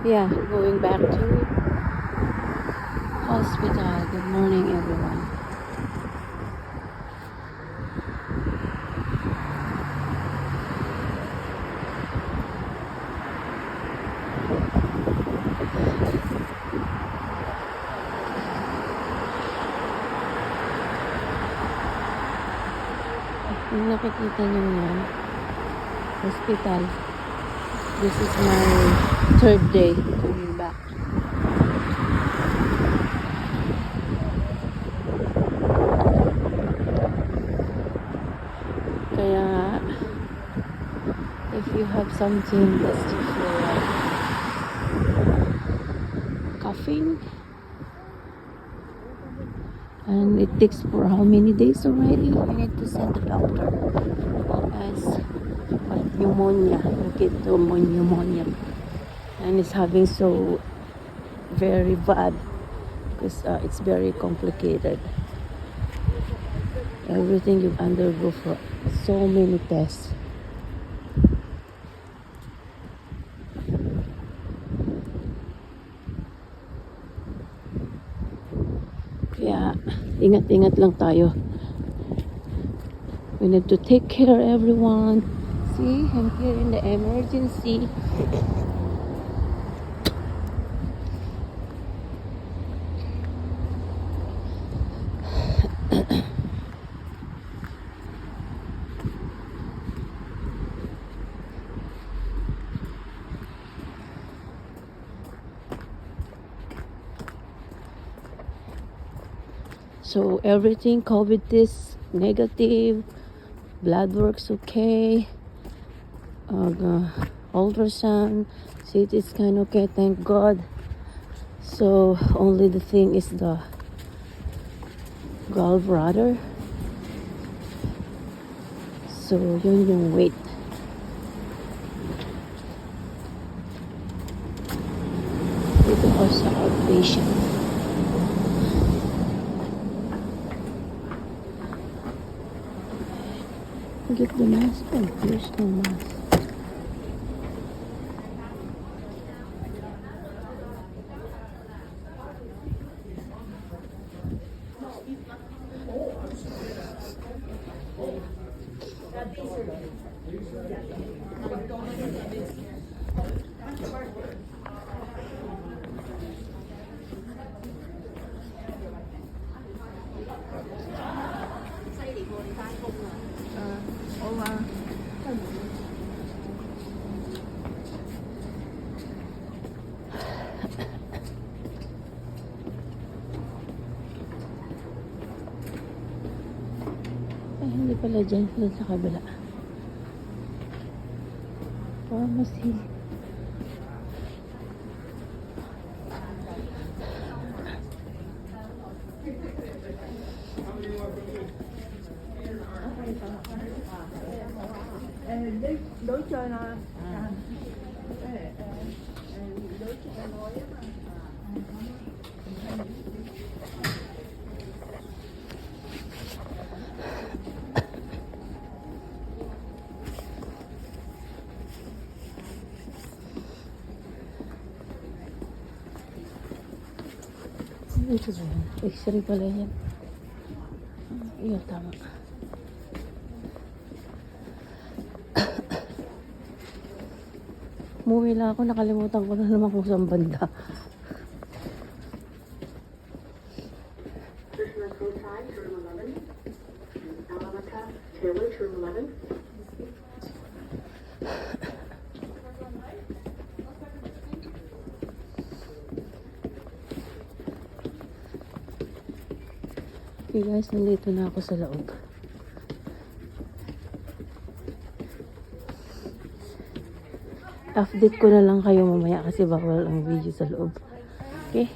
Yeah, going back to hospital. Good morning, everyone. Kung nakikita nyo yan, hospital. This is my third day coming back. Kaya, if you have something that's you feel like coughing, and it takes for how many days already, you need to send the doctor. As pneumonia, you get pneumonia, and it's having so very bad because it's very complicated. Everything you undergo for so many tests. Kaya ingat-ingat lang tayo. We need to take care everyone. See, I'm here in the emergency. So everything COVID is negative, blood works okay, ultrasound, CT scan okay, thank God. So only the thing is the gallbladder. So yun yung wait. Dito ako sa outpatient. Get the mask. Oh, there's no mask. Ay, hindi pala dyan. Doon sa kabila. Pharmacy. Đối chơi nó Ito ba yan? X-ray pala yan. Iyo, tama. Umuwi lang ako, nakalimutan ko na naman kung saan banda. Okay guys, nandito na ako sa loob. Update ko na lang kayo mamaya kasi bawal ang video sa loob. Okay?